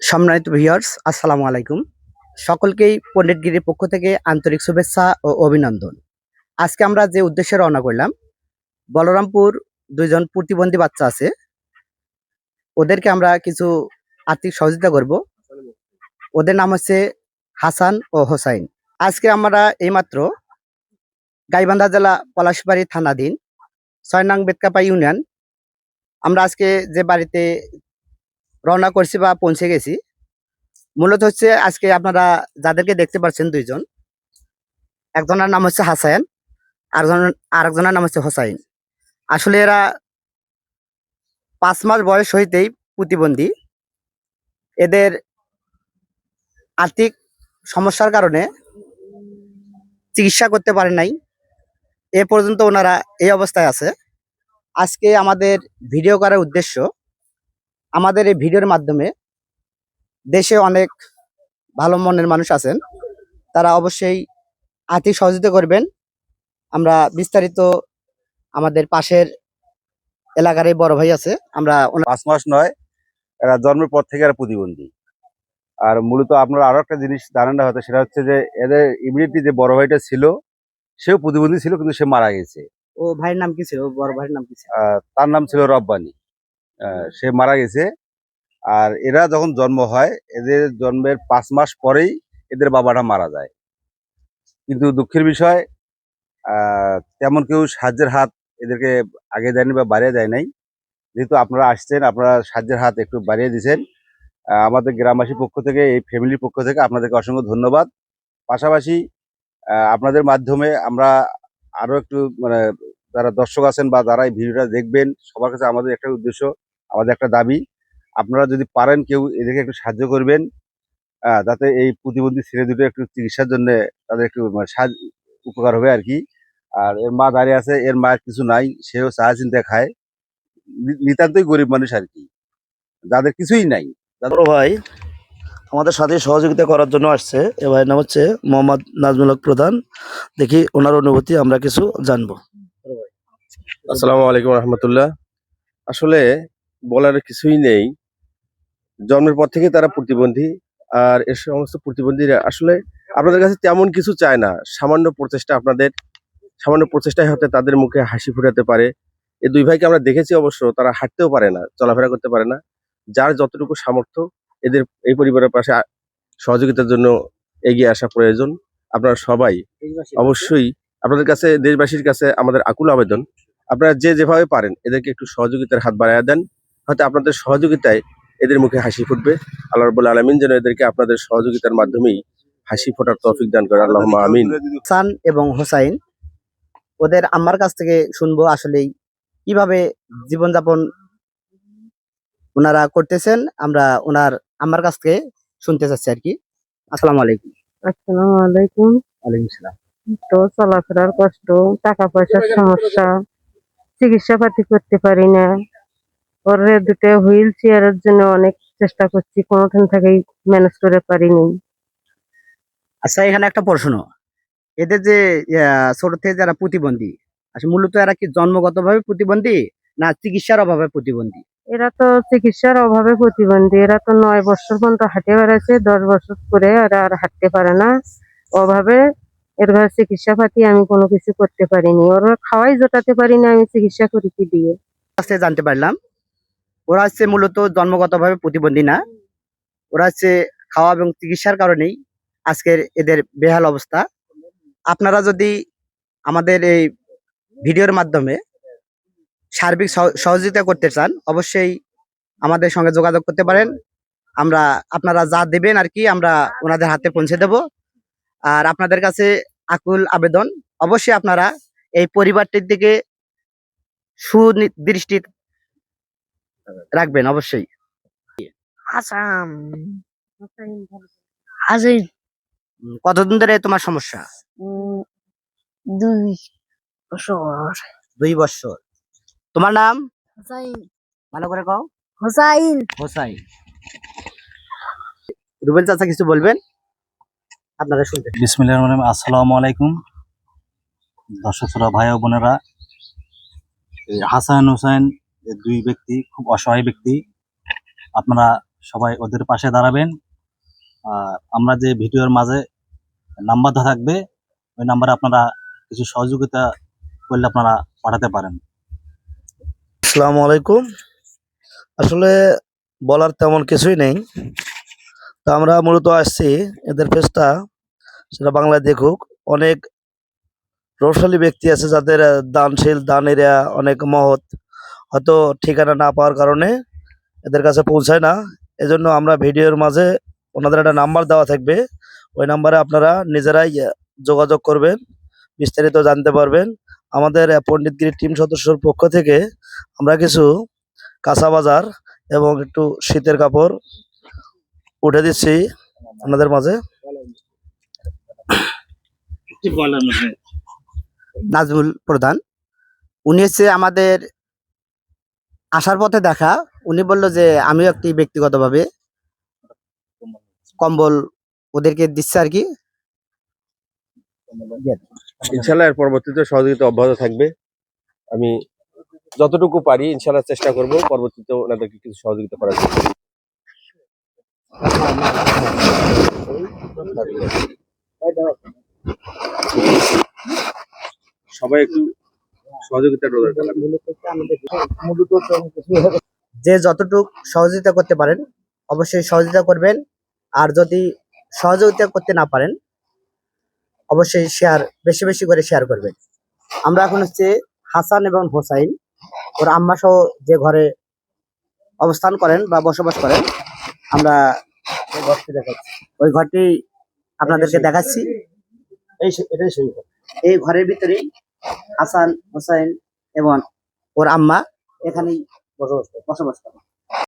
সম্মানিত ভিউয়ার্স, আসসালামু আলাইকুম। সকলকেই পণ্ডিতগিরির পক্ষ থেকে আন্তরিক শুভেচ্ছা ও অভিনন্দন। আজকে আমরা যে উদ্দেশ্যে রওনা করলাম, বলরামপুর দুইজন প্রতিবন্ধী বাচ্চা আছে, ওদেরকে আমরা কিছু আর্থিক সহযোগিতা করব। ওদের নাম হচ্ছে হাসান ও হোসাইন। আজকে আমরা এইমাত্র গাইবান্ধা জেলা পলাশবাড়ি থানাধীন ৬ নং বেতকাপা ইউনিয়ন, আমরা আজকে যে বাড়িতে রওনা করছি বা পৌঁছে গেছি, মূলত হচ্ছে আজকে আপনারা যাদেরকে দেখতে পাচ্ছেন দুইজন, একজনের নাম হচ্ছে হাসান, আরেকজনের নাম হচ্ছে হোসাইন। আসলে এরা 5 মাস বয়স হইতেই প্রতিবন্ধী। এদের আর্থিক সমস্যার কারণে চিকিৎসা করতে পারে নাই, এ পর্যন্ত ওনারা এই অবস্থায় আছে। আজকে আমাদের ভিডিও করার উদ্দেশ্য, আমাদের এই ভিডিওর মাধ্যমে দেশে অনেক ভালো মনের মানুষ আছেন, তারা অবশ্যই আর্থিক সহযোগিতা করবেন। আমরা বিস্তারিত আমাদের পাশের এলাকার এই বড় ভাই আছে, আমরা 5 মাস নয়, এরা জন্মের পর থেকে এরা প্রতিবন্ধী। আর মূলত আপনারা আরো একটা জিনিস জানেন না হয়তো, সেটা হচ্ছে যে এদের ইমিডিয়েটলি যে বড় ভাইটা ছিল সেও প্রতিবন্ধী ছিল, কিন্তু সে মারা গেছে। ও ভাইয়ের নাম কি ছিল? বড় ভাইয়ের নাম কি ছিল? তার নাম ছিল রব্বানী। সে মারা গেছে। আর এরা যখন জন্ম হয়, এদের জন্মের 5 মাস পরেই এদের বাবাটা মারা যায়। কিন্তু দুঃখের বিষয়, তেমন কেউ সাহায্যের হাত এদেরকে আগে দেয়নি বা বাড়িয়ে দেয় নাই। যেহেতু আপনারা আসছেন, আপনারা সাহায্যের হাত একটু বাড়িয়ে দিয়েছেন। আমাদের গ্রামবাসীর পক্ষ থেকে, এই ফ্যামিলির পক্ষ থেকে আপনাদেরকে অসংখ্য ধন্যবাদ। পাশাপাশি আপনাদের মাধ্যমে আমরা আরো একটু মানে যারা দর্শক আছেন বা যারা এই ভিডিওটা দেখবেন, সবার কাছে আমাদের একটা উদ্দেশ্য, আমাদের একটা দাবি, আপনারা যদি পারেন কেউ এদেরকে একটু সাহায্য করবেন, যাতে এই প্রতিবন্ধী ছেলে দুটো একটু চিকিৎসার জন্য তাদের একটু উপকার হবে আর কি। আর এর মা দাঁড়িয়ে আছে, এর মায়ের কিছু নাই, সেও চা চিন্তা খায়, নিতান্তই গরিব মানুষ আর কি, যাদের কিছুই নাই। বড় ভাই আমাদের সাথে সহযোগিতা করার জন্য আসছে। এ ভাইয়ের নাম হচ্ছে মোহাম্মদ নাজমুল হক প্রধান। দেখি ওনার অনুভূতি আমরা কিছু জানবো। আসসালামু আলাইকুম রহমতুল্লাহ। আসলে বলার কিছুই নেই, জন্মের পর থেকে তারা প্রতিবন্ধী। আর এ সমস্ত প্রতিবন্ধীরা আসলে আপনাদের কাছে তেমন কিছু চায় না, সামান্য প্রচেষ্টা, আপনাদের সামান্য প্রচেষ্টায় হয়তো তাদের মুখে হাসি ফুটাতে পারে। এই দুই ভাইকে আমরা দেখেছি, অবশ্য তারা হাঁটতেও পারে না, চলাফেরা করতে পারে না। যার যতটুকু সামর্থ্য, এদের এই পরিবারের পাশে সহযোগিতার জন্য এগিয়ে আসা প্রয়োজন। আপনারা সবাই অবশ্যই, আপনাদের কাছে, দেশবাসীর কাছে আমাদের আকুল আবেদন, আপনারা যে যেভাবে পারেন এদেরকে একটু সহযোগিতার হাত বাড়ায় দেন। হয়তো আপনাদের সহযোগিতায় এদের মুখে হাসি ফুটবে। আল্লাহ রাব্বুল আলামিন যেন এদেরকে আপনাদের সহযোগিতার মাধ্যমেই হাসি ফোটার তৌফিক দান করে। আল্লাহুম্মা আমিন। হাসান এবং হোসাইন, ওদের আম্মার কাছ থেকে শুনবো আসলেই কিভাবে জীবনযাপন ওনারা করতেছেন। আমরা ওনার আম্মার কাছ থেকে শুনতে চাচ্ছি আর কি। আসসালামু আলাইকুম। আসসালামু আলাইকুম। ওয়ালাইকুম সালাম। তো চলাফেরার কষ্ট, টাকা পয়সার সমস্যা, চিকিৎসা পাতি করতে পারি না। ওরে দুটো হুইল চেয়ারের জন্য অনেক চেষ্টা করছি, কোনোখান থেকেই ম্যানেজ করে পারিনি। আচ্ছা, এখানে একটা প্রশ্ন, এদের যে ছোট থেকে যারা প্রতিবন্ধী, আসলে মূলত এরা কি জন্মগতভাবে প্রতিবন্ধী না চিকিৎসার অভাবে প্রতিবন্ধী? এরা তো চিকিৎসার অভাবে প্রতিবন্ধী। এরা তো 9 বছর পর্যন্ত হাঁটে বেড়াচ্ছে, 10 বছর করে এরা আর হাঁটতে পারে না। অভাবে এর ঘরে চিকিৎসা পাতি আমি কোনো কিছু করতে পারিনি। ওর খাওয়াই জোটাতে পারি না, আমি চিকিৎসা করি কি দিয়ে? কাছে জানতে পারলাম ওরা হচ্ছে মূলত জন্মগতভাবে প্রতিবন্ধী না, ওরা হচ্ছে খাওয়া এবং চিকিৎসার কারণেই আজকের এদের বেহাল অবস্থা। আপনারা যদি আমাদের এই ভিডিওর মাধ্যমে সার্বিক সহযোগিতা করতে চান, অবশ্যই আমাদের সঙ্গে যোগাযোগ করতে পারেন। আমরা আপনারা যা দেবেন আর কি, আমরা ওনাদের হাতে পৌঁছে দেব। আর আপনাদের কাছে আকুল আবেদন, অবশ্যই আপনারা এই পরিবারটির দিকে সুদৃষ্টি রাখবেন অবশ্যই। আসাম হাজির কতদিন ধরে তোমার সমস্যা? 2 বছর। 2 বছর। তোমার নাম? হোসাইন। ভালো করে কও। হোসাইন। হোসাইন। রুবেল চাচা কিছু বলবেন, আপনারা শুনতে। বিসমিল্লাহির রহমানির রহিম। আসসালামু আলাইকুম দর্শক শ্রোতা ভাই ও বোনেরা। হাসান হোসেন, দুই ব্যক্তি খুব অসহায় ব্যক্তি। আপনারা সবাই ওদের পাশে দাঁড়াবেন। আর আমরা যে ভিডিওর মাঝে নাম্বার দেওয়া থাকবে, ওই নাম্বারে আপনারা কিছু সহযোগিতা করলে আপনারা পাঠাতে পারেন। আসসালামু আলাইকুম। আসলে বলার তেমন কিছুই নেই। তো আমরা মূলত আসছি এদের পেজটা সেটা বাংলায় দেখুক। অনেক প্রভাবশালী ব্যক্তি আছে যাদের দানশীল, দানের অনেক মহৎ, হয়তো ঠিকানা না পাওয়ার কারণে এদের কাছে পৌঁছায় না। এজন্য আমরা ভিডিওর মাঝে ওনাদের একটা নাম্বার দেওয়া থাকবে, ওই নাম্বারে আপনারা নিজেরাই যোগাযোগ করবেন, বিস্তারিত জানতে পারবেন। আমাদের পণ্ডিতগিরি টিম সদস্যর পক্ষ থেকে আমরা কিছু কাঁচা বাজার এবং একটু শীতের কাপড় উঠে দিচ্ছি আপনাদের মাঝে। নাজমুল প্রধান, উনি হচ্ছে আমাদের আসার পথে দেখা। উনি বলল যে আমিও একটি ব্যক্তিগতভাবে কম্বল ওদেরকে দিচ্ছে আর কি। ইনশাল্লাহ এর পরবর্তীতে সহযোগিতা অব্যাহত থাকবে। আমি যতটুকু পারি ইনশাল্লাহ চেষ্টা করব পরবর্তীতে ওনাদেরকে কিছু সহযোগিতা করার জন্য। সবাই একটু সহযোগিতার রোজা যে যতটুকু সহযোগিতা করতে পারেন অবশ্যই সহযোগিতা করবেন। আর যদি সহযোগিতা করতে না পারেন অবশ্যই বেশি বেশি করে শেয়ার করবেন। আমরা এখন হচ্ছে হাসান এবং হোসাইন ওর আম্মা সহ যে ঘরে অবস্থান করেন বা বসবাস করেন, আমরা ওই ঘরটি দেখাচ্ছি। ওই ঘরটি আপনাদেরকে দেখাচ্ছি। এটাই সেই ঘর। এই ঘরের ভিতরেই হাসান, হোসাইন এবং ওর আম্মা এখানেই বসবাস করে।